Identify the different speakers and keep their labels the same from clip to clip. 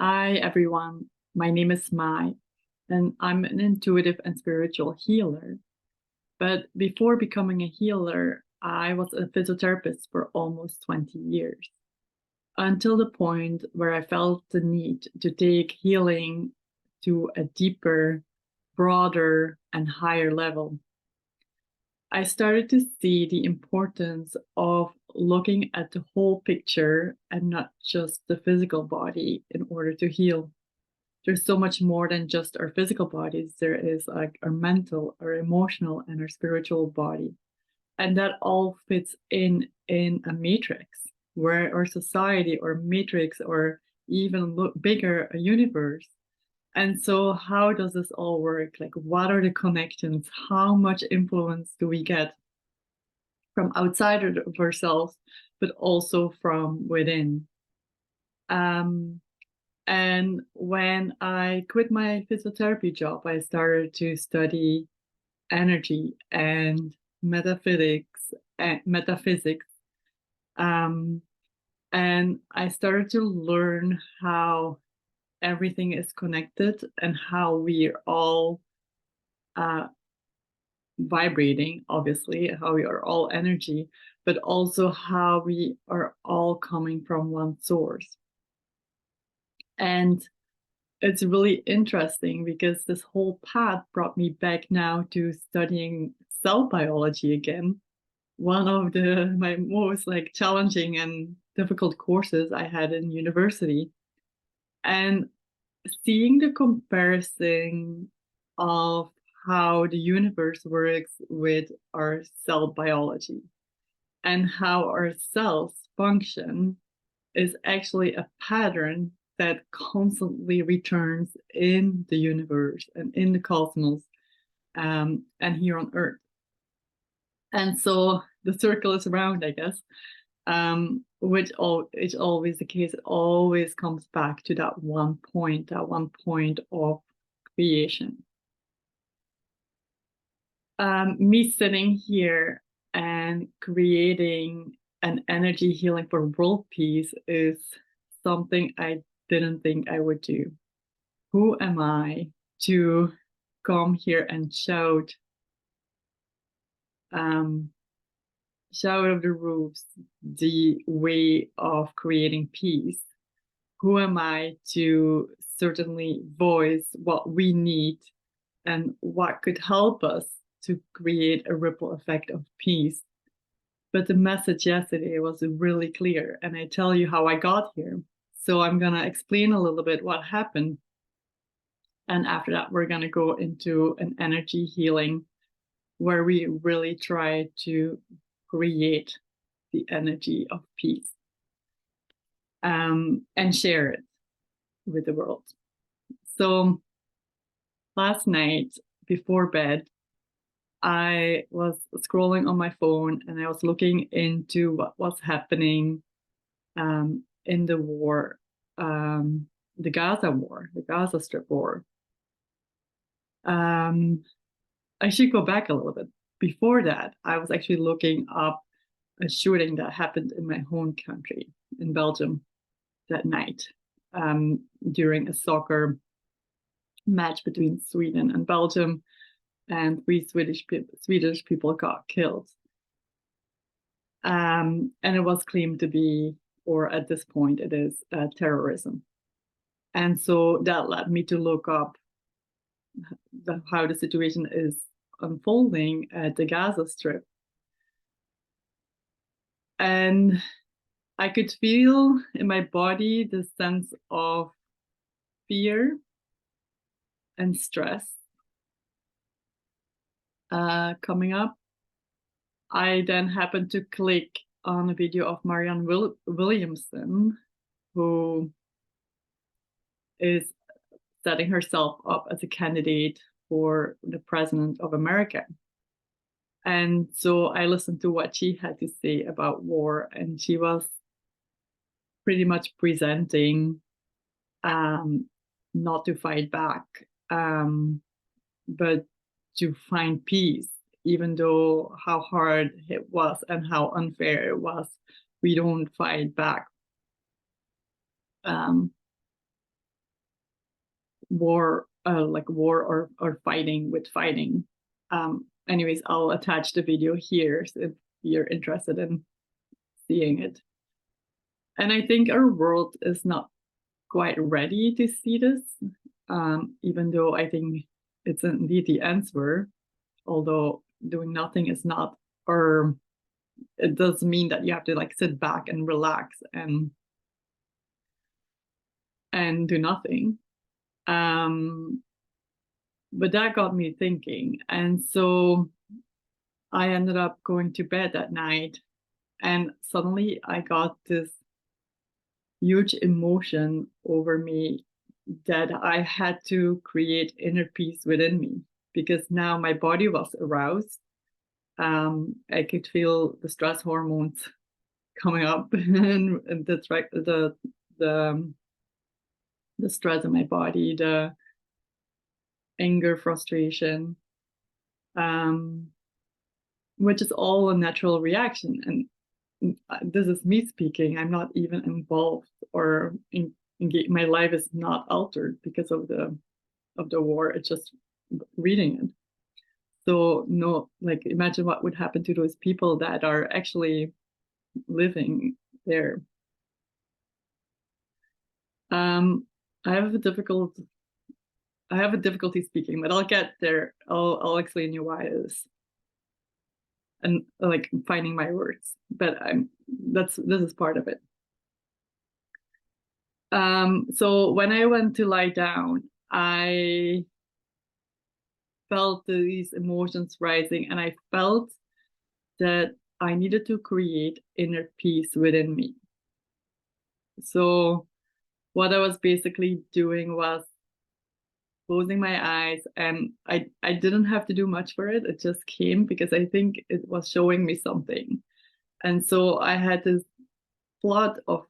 Speaker 1: Hi, everyone. My name is Mai, and I'm an intuitive and spiritual healer. But before becoming a healer, I was a physiotherapist for almost 20 years, until the point where I felt the need to take healing to a deeper, broader, and higher level. I started to see the importance of looking at the whole picture and not just the physical body in order to heal. There's so much more than just our physical bodies. There is like our mental, our emotional, and our spiritual body. And that all fits in a matrix where our society or matrix or even bigger a universe. And so how does this all work? Like what are the connections? How much influence do we get from outside of ourselves, but also from within? Um, And when I quit my physiotherapy job, I started to study energy and metaphysics. Um, and I started to learn how everything is connected and how we are all uh, vibrating, obviously, how we are all energy, but also how we are all coming from one source. And it's really interesting because this whole path brought me back now to studying cell biology again. One of my most like challenging and difficult courses I had in university. And seeing the comparison of how the universe works with our cell biology and how our cells function is actually a pattern that constantly returns in the universe and in the cosmos, and here on Earth. And so the circle is round, I guess, which is always the case. It always comes back to that one point of creation. Me sitting here and creating an energy healing for world peace is something I didn't think I would do. Who am I to come here and um, shout of the roofs the way of creating peace? Who am I to certainly voice what we need and what could help us to create a ripple effect of peace? But the message yesterday was really clear, and I tell you how I got here. So I'm going to explain a little bit what happened. And after that, we're going to go into an energy healing where we really try to create the energy of peace, and share it with the world. So last night before bed, I was scrolling on my phone and I was looking into what was happening in the war, the Gaza Strip war. I should go back a little bit. Before that, I was actually looking up a shooting that happened in my home country, in Belgium, that night, during a soccer match between Sweden and Belgium, and three Swedish people got killed. And it was claimed to be, or at this point, it is terrorism. And so that led me to look up how the situation is unfolding at the Gaza Strip. And I could feel in my body the sense of fear and stress coming up. I then happened to click on a video of Marianne Williamson, who is setting herself up as a candidate for the president of America. And so I listened to what she had to say about war, and she was pretty much presenting not to fight back, but to find peace, even though how hard it was and how unfair it was. We don't fight back. war, like war or fighting with fighting. Anyways, I'll attach the video here so if you're interested in seeing it. And I think our world is not quite ready to see this, even though I think it's indeed the answer, although doing nothing is not, or it does mean that you have to like sit back and relax and do nothing. But that got me thinking. And so I ended up going to bed that night, and suddenly I got this huge emotion over me that I had to create inner peace within me because now my body was aroused. I could feel the stress hormones coming up, and that's right, the stress in my body, the anger, frustration, which is all a natural reaction. And this is me speaking. I'm not even involved or engaged. My life is not altered because of the war. It's just reading it. So no, like imagine what would happen to those people that are actually living there. I have a difficulty speaking, but I'll get there. I'll explain you why it is, and like finding my words. But this is part of it. So when I went to lie down, I felt these emotions rising, and I felt that I needed to create inner peace within me. So what I was basically doing was closing my eyes, and I didn't have to do much for it. It just came because I think it was showing me something. And so I had this flood of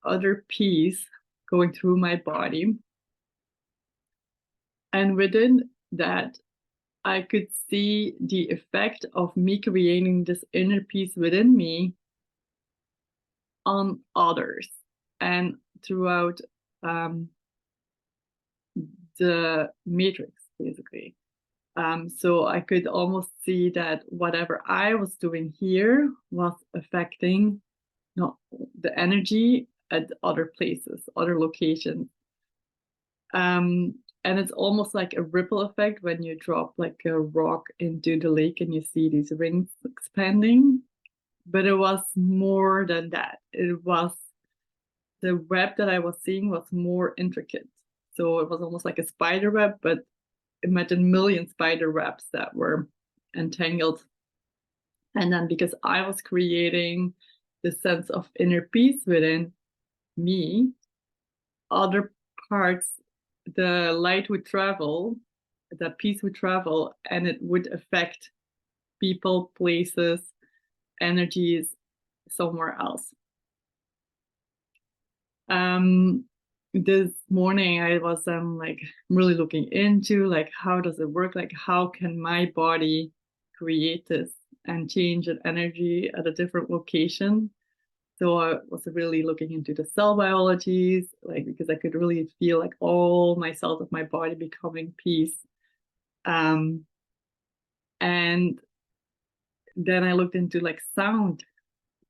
Speaker 1: other peace going through my body. And within that, I could see the effect of me creating this inner peace within me on others and throughout the matrix, basically. So I could almost see that whatever I was doing here was affecting the energy at other places, other locations. And it's almost like a ripple effect when you drop like a rock into the lake and you see these rings expanding. But it was more than that. It was the web that I was seeing was more intricate. So it was almost like a spider web, but imagine million spider webs that were entangled. And then because I was creating the sense of inner peace within me, other parts, the light would travel, the peace would travel, and it would affect people, places, energies somewhere else. This morning I was like really looking into like how does it work, like how can my body create this and change an energy at a different location. So I was really looking into the cell biologies, like because I could really feel like all my cells of my body becoming peace. And then I looked into like sound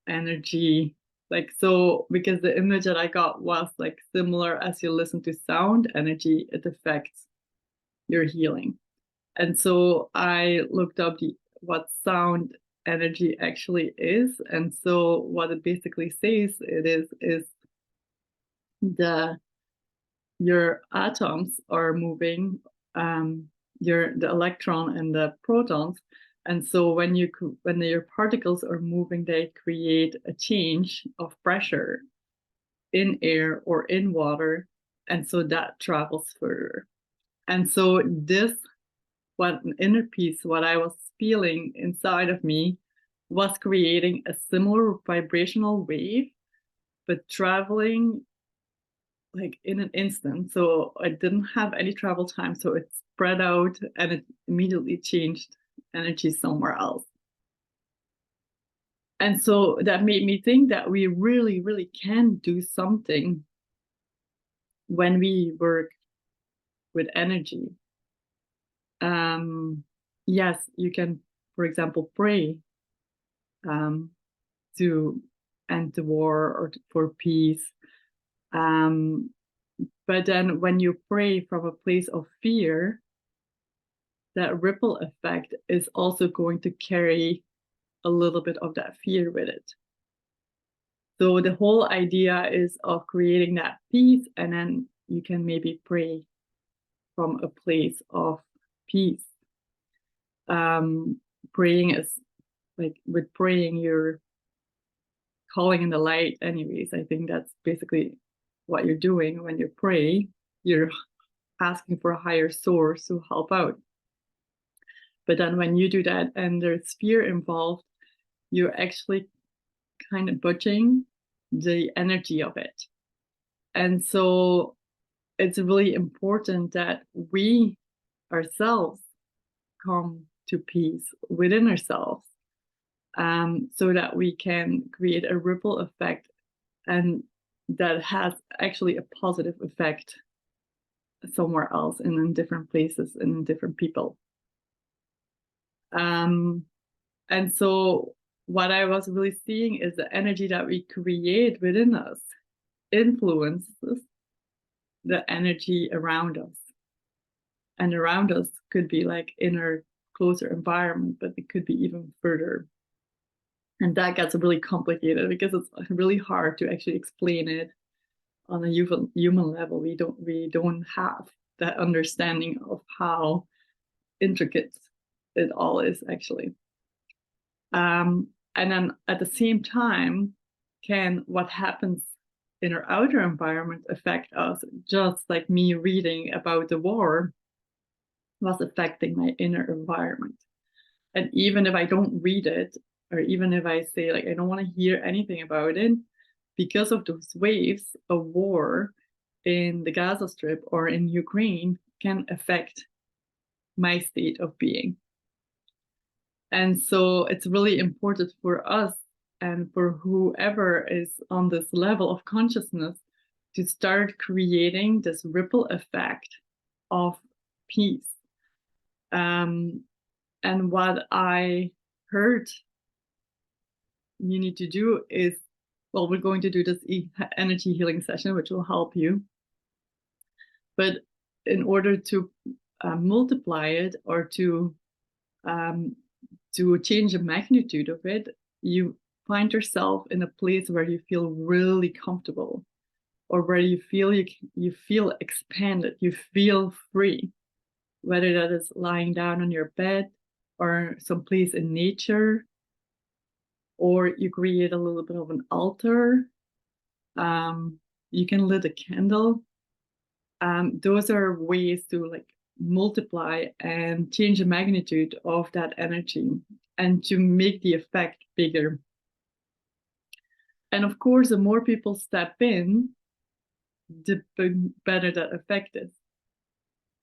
Speaker 1: energy, like so because the image that I got was like similar as you listen to sound energy, it affects your healing. And so I looked up what sound energy actually is. And so what it basically says it is your atoms are moving, the electron and the protons. And so when your particles are moving, they create a change of pressure in air or in water, and so that travels further. And so what an inner peace, what I was feeling inside of me, was creating a similar vibrational wave, but traveling like in an instant. So I didn't have any travel time, so it spread out and it immediately changed energy somewhere else. And so that made me think that we really, really can do something when we work with energy. Yes, you can, for example, pray to end the war or for peace. But then when you pray from a place of fear, that ripple effect is also going to carry a little bit of that fear with it. So the whole idea is of creating that peace, and then you can maybe pray from a place of peace. Praying is like, with praying, you're calling in the light anyways. I think that's basically what you're doing when you pray. You're asking for a higher source to help out. But then when you do that and there's fear involved, you're actually kind of butching the energy of it. And so it's really important that we ourselves come to peace within ourselves, so that we can create a ripple effect, and that has actually a positive effect somewhere else and in different places and in different people. And so what I was really seeing is the energy that we create within us influences the energy around us. And around us could be like in our closer environment, but it could be even further. And that gets really complicated because it's really hard to actually explain it on a human level. We don't have that understanding of how intricate it all is actually. And then at the same time, can what happens in our outer environment affect us, just like me reading about the war was affecting my inner environment. And even if I don't read it, or even if I say, like, I don't want to hear anything about it, because of those waves, a war in the Gaza Strip or in Ukraine can affect my state of being. And so it's really important for us and for whoever is on this level of consciousness to start creating this ripple effect of peace. And what I heard you need to do is, well, we're going to do this energy healing session, which will help you. But in order to multiply it, or to change the magnitude of it, you find yourself in a place where you feel really comfortable, or where you feel expanded, you feel free, whether that is lying down on your bed or someplace in nature, or you create a little bit of an altar. You can lit a candle. Those are ways to like multiply and change the magnitude of that energy and to make the effect bigger. And of course, the more people step in, the better that effect is.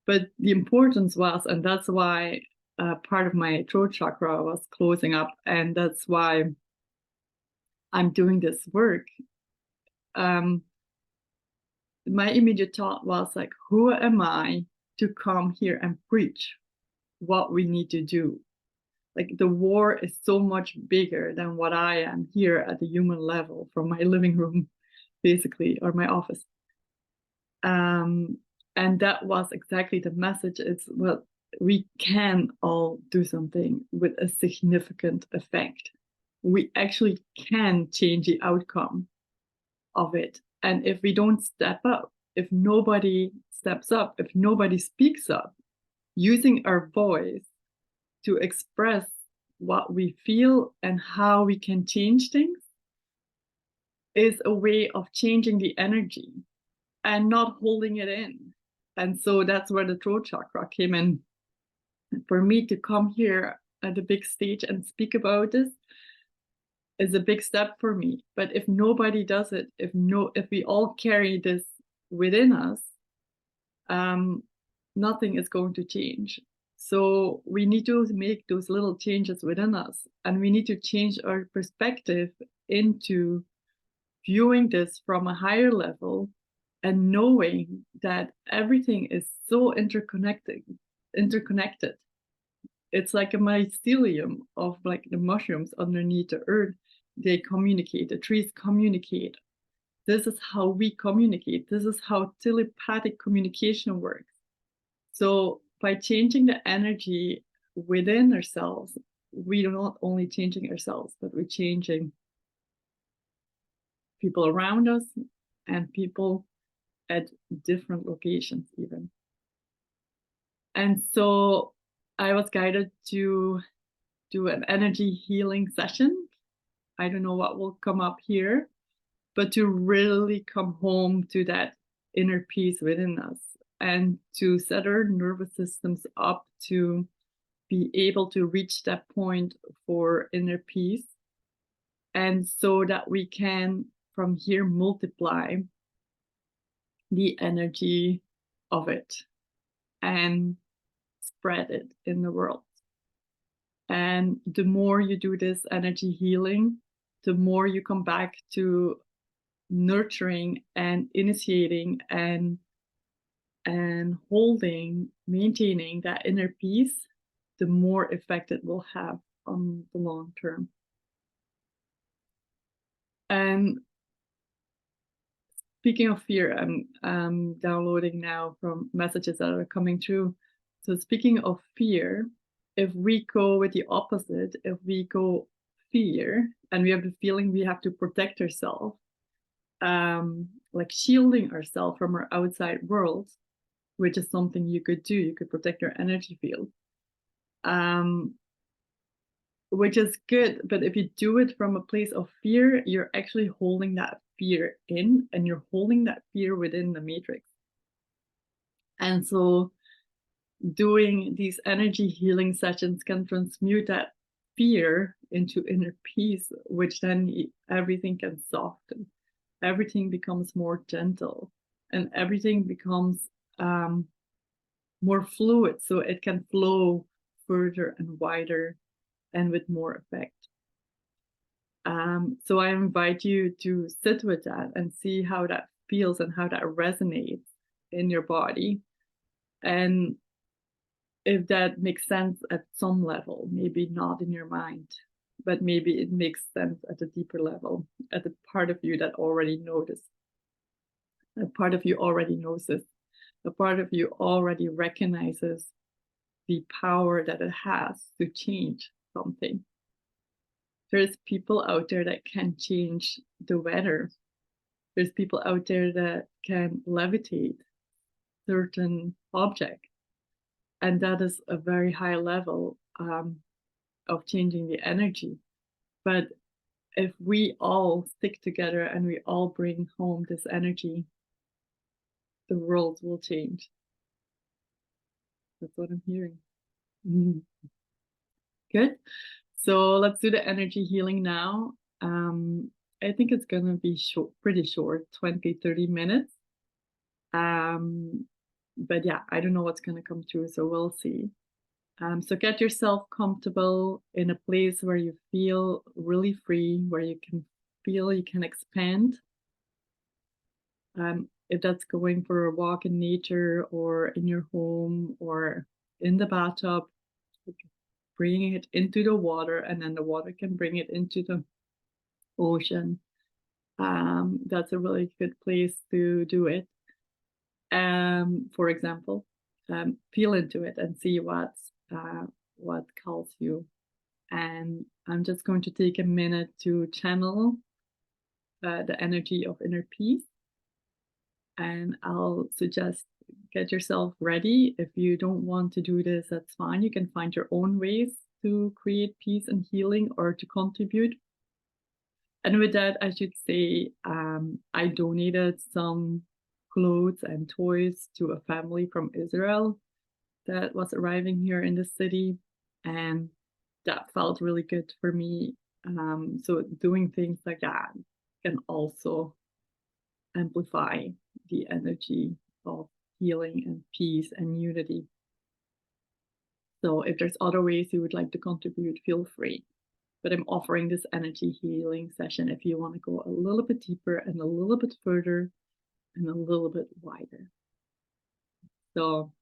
Speaker 1: But the importance was, and that's why part of my throat chakra was closing up, and that's why I'm doing this work. My immediate thought was like, who am I to come here and preach what we need to do? Like, the war is so much bigger than what I am here at the human level from my living room, basically, or my office. And that was exactly the message. It's, well, we can all do something with a significant effect. We actually can change the outcome of it. And if we don't step up, if nobody steps up, if nobody speaks up, using our voice to express what we feel and how we can change things, is a way of changing the energy and not holding it in. And so that's where the throat chakra came in. For me to come here at the big stage and speak about this is a big step for me. But if nobody does it, if we all carry this within us, nothing is going to change. So we need to make those little changes within us, and we need to change our perspective into viewing this from a higher level and knowing that everything is so interconnected. It's like a mycelium of like the mushrooms underneath the earth. They communicate, the trees communicate. This is how we communicate. This is how telepathic communication works. So by changing the energy within ourselves, we are not only changing ourselves, but we're changing people around us and people at different locations even. And so I was guided to do an energy healing session. I don't know what will come up here, but to really come home to that inner peace within us and to set our nervous systems up to be able to reach that point for inner peace. And so that we can from here multiply the energy of it and spread it in the world. And the more you do this energy healing, the more you come back to nurturing and initiating and holding, maintaining that inner peace, the more effect it will have on the long term. And speaking of fear, I'm downloading now from messages that are coming through. So speaking of fear, if we go with the opposite, if we go fear, and we have the feeling we have to protect ourselves, like shielding ourselves from our outside world, which is something you could do. You could protect your energy field, which is good. But if you do it from a place of fear, you're actually holding that fear in, and you're holding that fear within the matrix. And so doing these energy healing sessions can transmute that fear into inner peace, which then everything can soften. Everything becomes more gentle, and everything becomes more fluid, so it can flow further and wider and with more effect. So I invite you to sit with that and see how that feels and how that resonates in your body. And if that makes sense at some level, maybe not in your mind, but maybe it makes sense at a deeper level, at the part of you that already noticed. A part of you already knows this. A part of you already recognizes the power that it has to change something. There's people out there that can change the weather. There's people out there that can levitate certain object. And that is a very high level of changing the energy. But if we all stick together and we all bring home this energy, the world will change. That's what I'm hearing. Mm-hmm. Good. So let's do the energy healing now. I think it's going to be short, pretty short, 20, 30 minutes. But yeah, I don't know what's going to come through, so we'll see. So get yourself comfortable in a place where you feel really free, where you can feel you can expand. If that's going for a walk in nature or in your home or in the bathtub, bringing it into the water, and then the water can bring it into the ocean. That's a really good place to do it. For example, feel into it and see what calls you. And I'm just going to take a minute to channel the energy of inner peace. And I'll suggest get yourself ready. If you don't want to do this, that's fine. You can find your own ways to create peace and healing or to contribute. And with that, I should say I donated some clothes and toys to a family from Israel that was arriving here in the city. And that felt really good for me. So doing things like that can also amplify the energy of healing and peace and unity. So if there's other ways you would like to contribute, feel free. But I'm offering this energy healing session if you want to go a little bit deeper and a little bit further and a little bit wider. So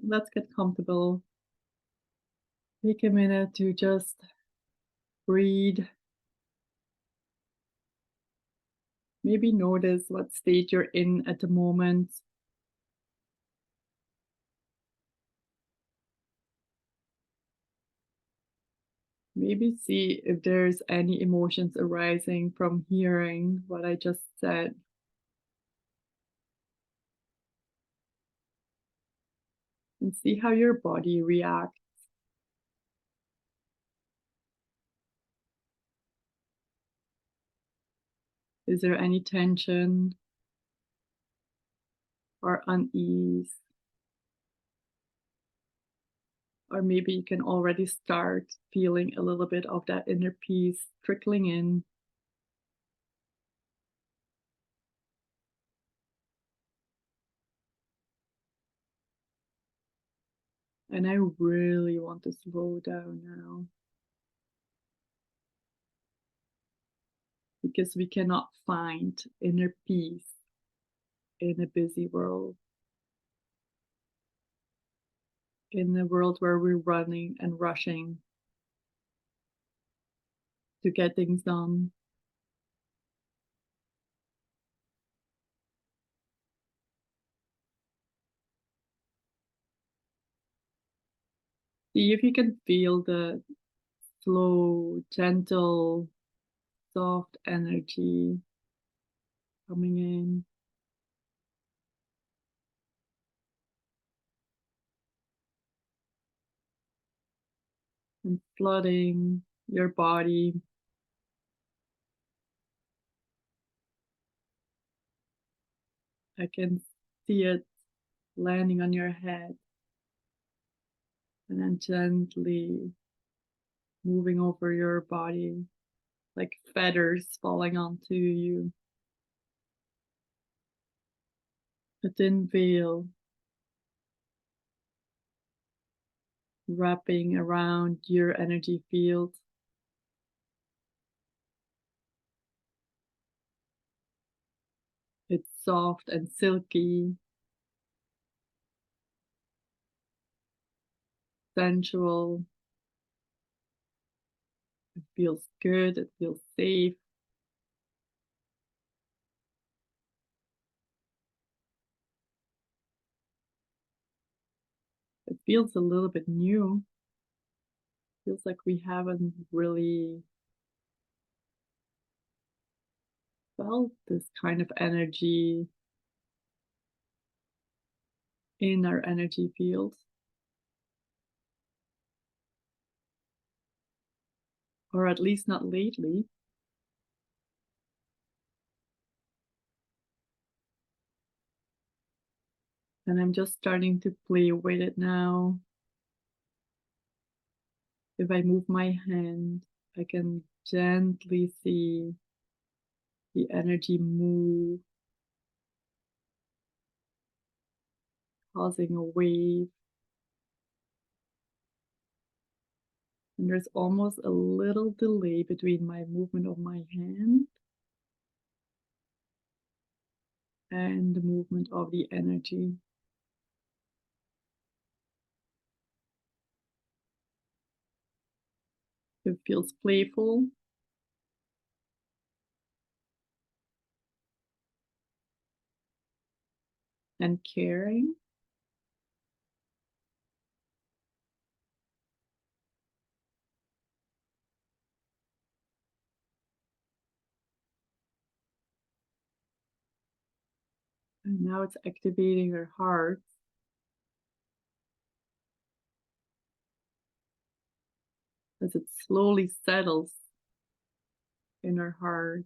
Speaker 1: let's get comfortable. Take a minute to just breathe. Maybe notice what state you're in at the moment. Maybe see if there's any emotions arising from hearing what I just said. And see how your body reacts. Is there any tension or unease? Or maybe you can already start feeling a little bit of that inner peace trickling in. And I really want to slow down now because we cannot find inner peace in a busy world, in a world where we're running and rushing to get things done. See if you can feel the slow, gentle, soft energy coming in and flooding your body. I can see it landing on your head and then gently moving over your body like feathers falling onto you. A thin veil wrapping around your energy field. It's soft and silky, sensual. It feels good, it feels safe. It feels a little bit new. Feels like we haven't really felt this kind of energy in our energy field, or at least not lately. And I'm just starting to play with it now. If I move my hand, I can gently see the energy move, causing a wave. And there's almost a little delay between my movement of my hand and the movement of the energy. It feels playful and caring. And now it's activating our heart as it slowly settles in our heart,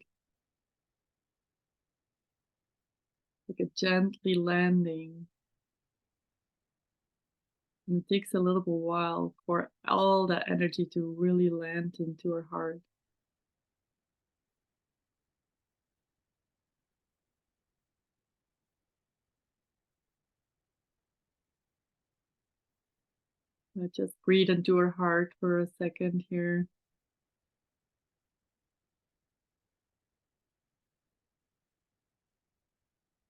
Speaker 1: like a gently landing. And it takes a little while for all that energy to really land into our heart. Let's just breathe into our heart for a second here.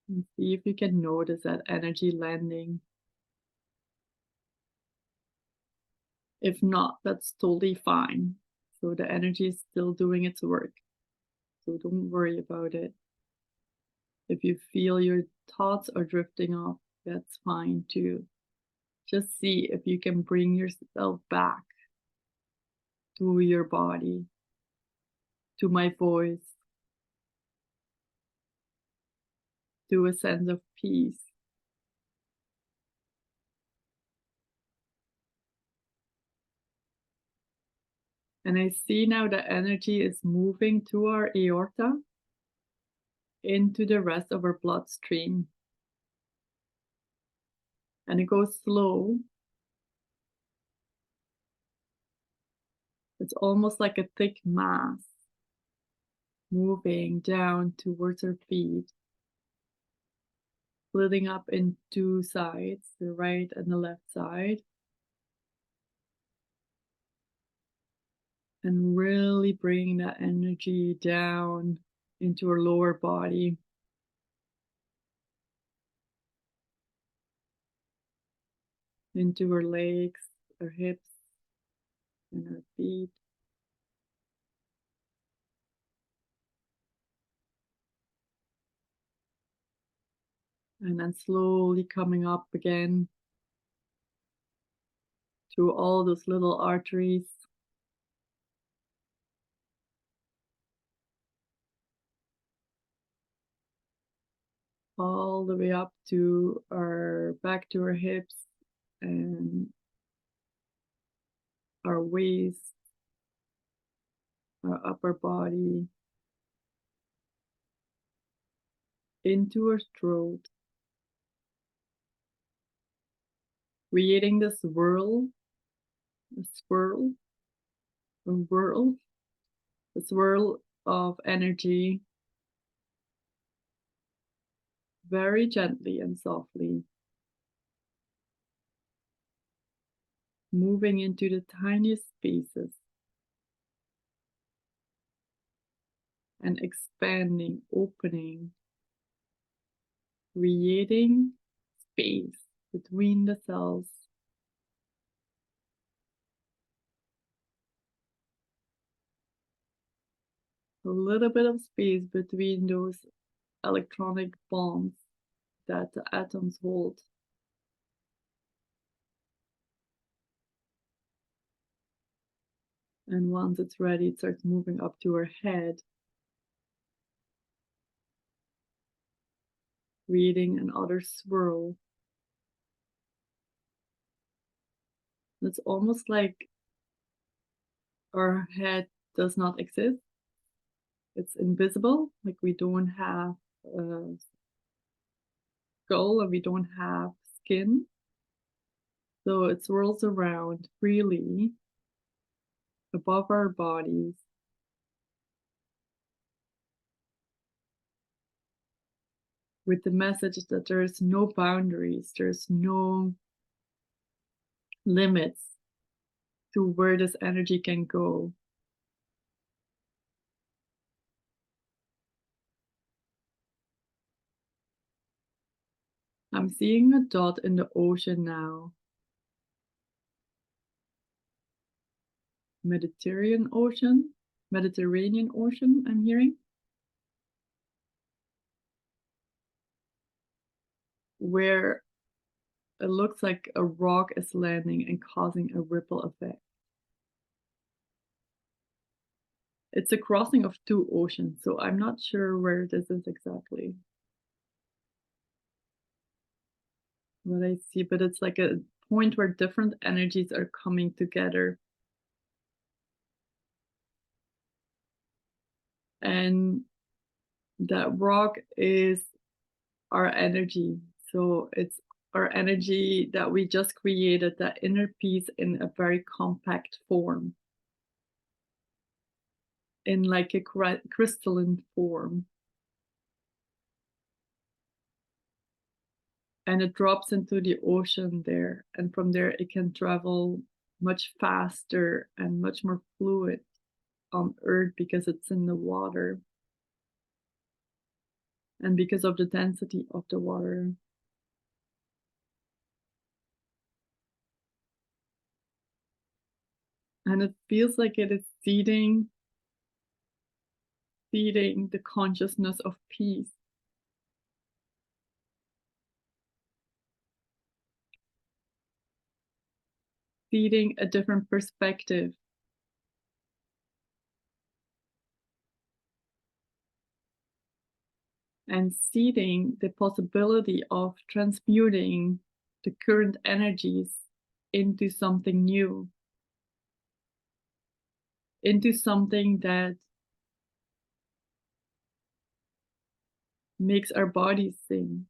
Speaker 1: And see if you can notice that energy landing. If not, that's totally fine. So the energy is still doing its work. So don't worry about it. If you feel your thoughts are drifting off, that's fine too. Just see if you can bring yourself back to your body, to my voice, to a sense of peace. And I see now the energy is moving to our aorta into the rest of our bloodstream. And it goes slow. It's almost like a thick mass moving down towards our feet, splitting up in two sides, the right and the left side, and really bringing that energy down into our lower body, into our legs, our hips, and our feet. And then slowly coming up again through all those little arteries, all the way up to our back to our hips and our waist, our upper body, into our throat, creating this a swirl, a whirl, a swirl of energy very gently and softly, moving into the tiniest spaces and expanding, opening, creating space between the cells, a little bit of space between those electronic bonds that the atoms hold. And once it's ready, it starts moving up to our head, creating another swirl. It's almost like our head does not exist. It's invisible, like we don't have a skull and we don't have skin. So it swirls around freely above our bodies, with the message that there's no boundaries, there's no limits to where this energy can go. I'm seeing a dot in the ocean now. Mediterranean Ocean, I'm hearing, where it looks like a rock is landing and causing a ripple effect. It's a crossing of two oceans, so I'm not sure where this is exactly. What I see, but it's like a point where different energies are coming together. And that rock is our energy. So it's our energy that we just created, that inner peace in a very compact form, in like a crystalline form. And it drops into the ocean there. And from there, it can travel much faster and much more fluid on Earth because it's in the water. and because of the density of the water. And it feels like it is feeding the consciousness of peace, feeding a different perspective, and seeding the possibility of transmuting the current energies into something new, into something that makes our bodies sing,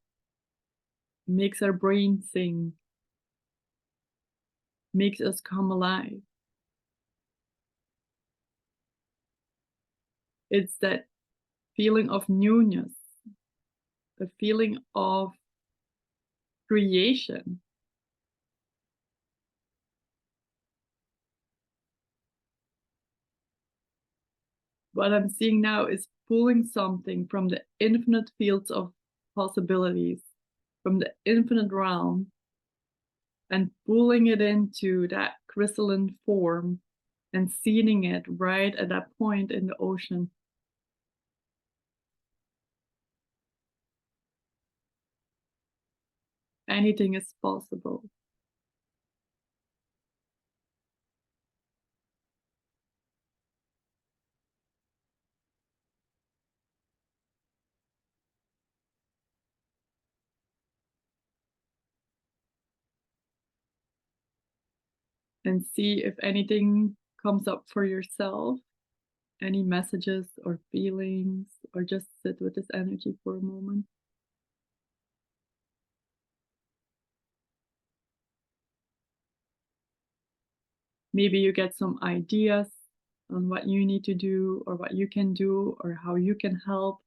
Speaker 1: makes our brain sing, makes us come alive. It's that feeling of newness, a feeling of creation. What I'm seeing now is pulling something from the infinite fields of possibilities, from the infinite realm, and pulling it into that crystalline form and seeding it right at that point in the ocean. Anything is possible. And see if anything comes up for yourself, any messages or feelings, or just sit with this energy for a moment. Maybe you get some ideas on what you need to do, or what you can do, or how you can help,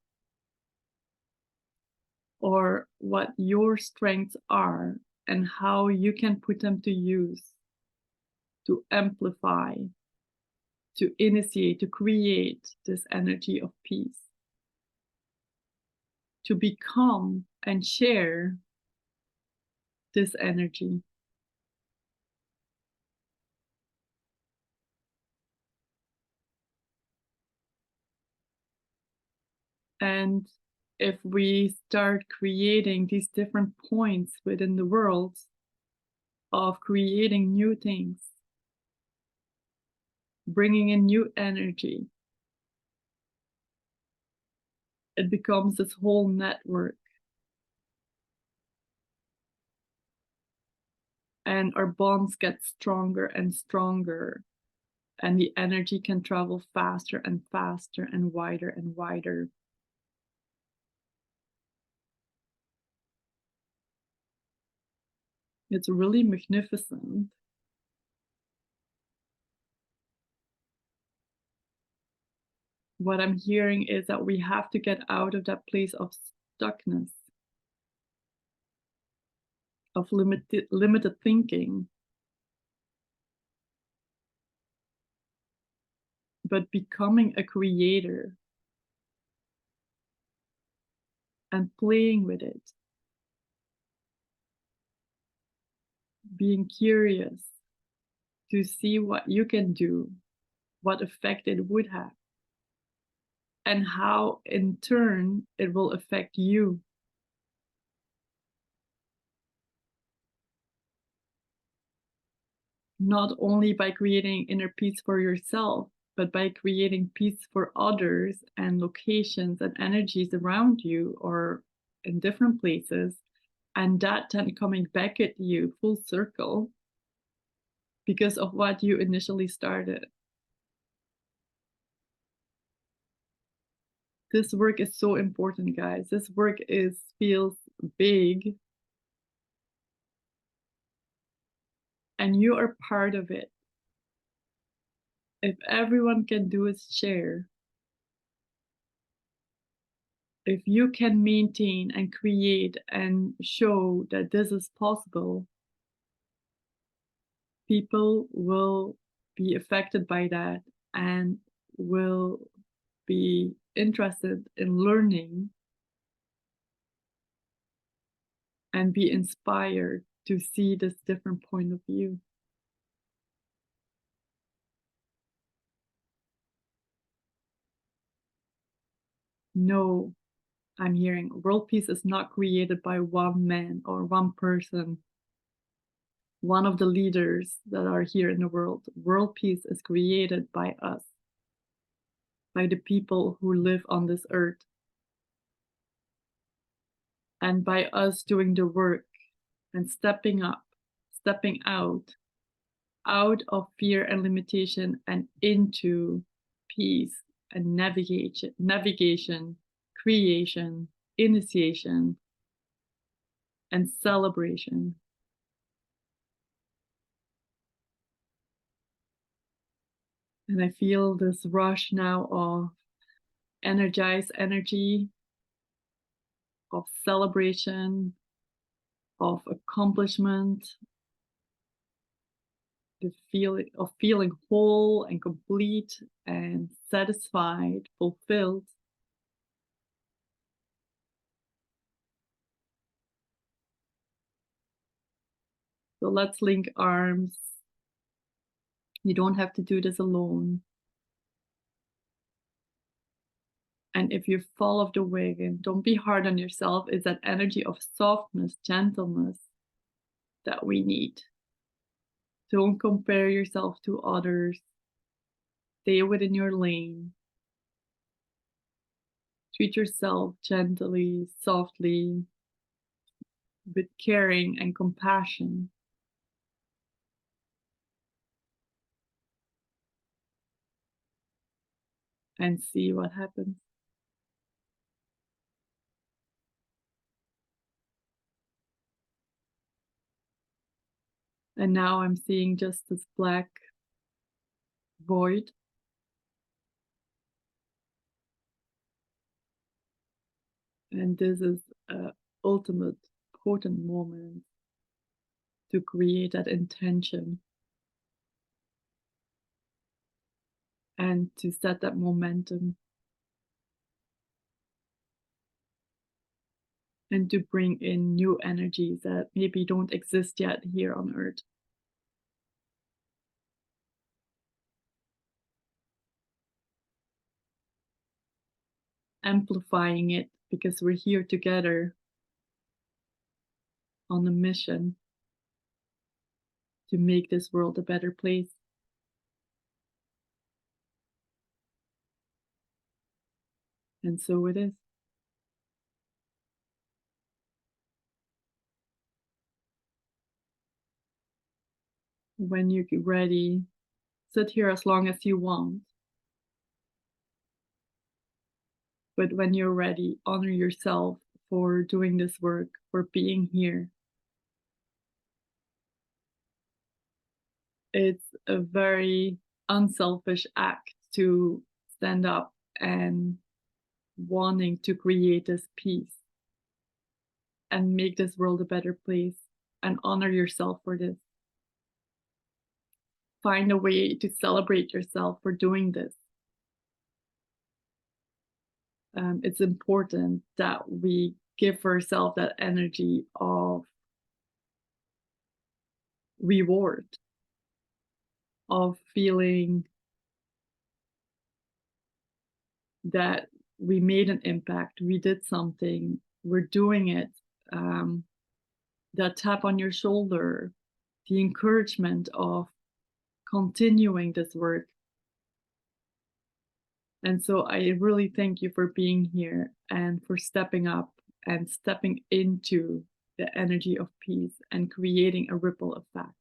Speaker 1: or what your strengths are and how you can put them to use to amplify, to initiate, to create this energy of peace, to become and share this energy. And if we start creating these different points within the world of creating new things, bringing in new energy, it becomes this whole network. And our bonds get stronger and stronger, and the energy can travel faster and faster and wider and wider. It's really magnificent. What I'm hearing is that we have to get out of that place of stuckness, of limited thinking, but becoming a creator and playing with it, being curious to see what you can do, what effect it would have, and how in turn it will affect you. Not only by creating inner peace for yourself, but by creating peace for others and locations and energies around you or in different places. And that then coming back at you full circle because of what you initially started. This work is so important, guys. This work feels big, and you are part of it. If everyone can do is share, if you can maintain and create and show that this is possible, people will be affected by that and will be interested in learning and be inspired to see this different point of view. No, I'm hearing world peace is not created by one man or one person, one of the leaders that are here in the world. World peace is created by us, by the people who live on this earth, and by us doing the work and stepping up, stepping out of fear and limitation and into peace and navigation, creation, initiation, and celebration. And I feel this rush now of energized energy, of celebration, of accomplishment, the feeling of feeling whole and complete and satisfied, fulfilled. So let's link arms. You don't have to do this alone. And if you fall off the wagon, don't be hard on yourself. It's that energy of softness, gentleness that we need. Don't compare yourself to others. Stay within your lane. Treat yourself gently, softly, with caring and compassion. And see what happens. And now I'm seeing just this black void. And this is an ultimate potent moment to create that intention and to set that momentum and to bring in new energies that maybe don't exist yet here on Earth. Amplifying it because we're here together on a mission to make this world a better place. And so it is. When you're ready, sit here as long as you want. But when you're ready, honor yourself for doing this work, for being here. It's a very unselfish act to stand up and wanting to create this peace and make this world a better place, and honor yourself for this. Find a way to celebrate yourself for doing this. It's important that we give ourselves that energy of reward, of feeling that we made an impact, we did something, we're doing it. That tap on your shoulder, the encouragement of continuing this work. And so I really thank you for being here and for stepping up and stepping into the energy of peace and creating a ripple effect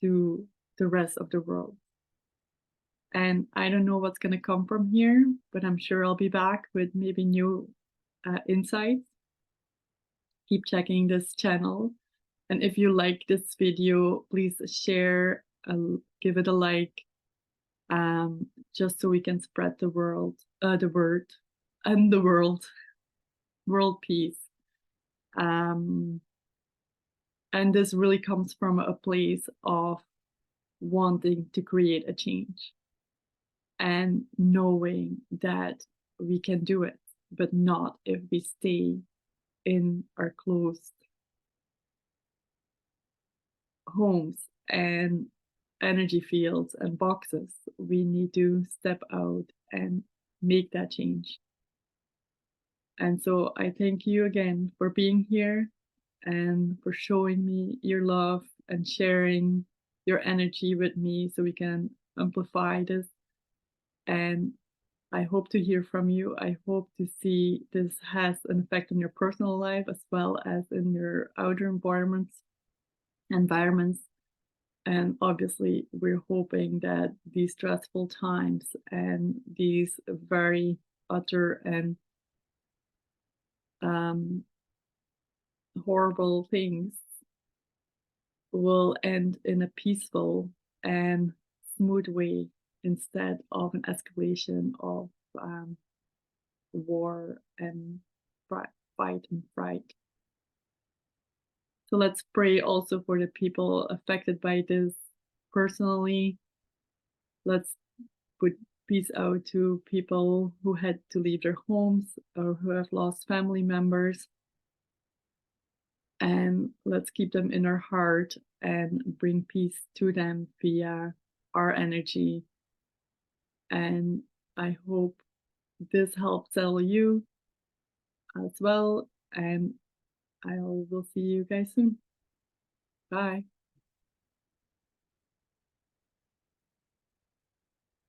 Speaker 1: to the rest of the world. And I don't know what's going to come from here, but I'm sure I'll be back with maybe new insights. Keep checking this channel. And if you like this video, please share, give it a like, just so we can spread the word, and the world peace. And this really comes from a place of wanting to create a change and knowing that we can do it, but not if we stay in our closed homes and energy fields and boxes. We need to step out and make that change. And so I thank you again for being here and for showing me your love and sharing your energy with me so we can amplify this. And I hope to hear from you. I hope to see this has an effect on your personal life as well as in your outer environments. And obviously, we're hoping that these stressful times and these very utter and um, horrible things will end in a peaceful and smooth way instead of an escalation of war and fight and fright. So let's pray also for the people affected by this personally. Let's put peace out to people who had to leave their homes or who have lost family members. And let's keep them in our heart and bring peace to them via our energy. And I hope this helps settle you as well. And I will see you guys soon. Bye.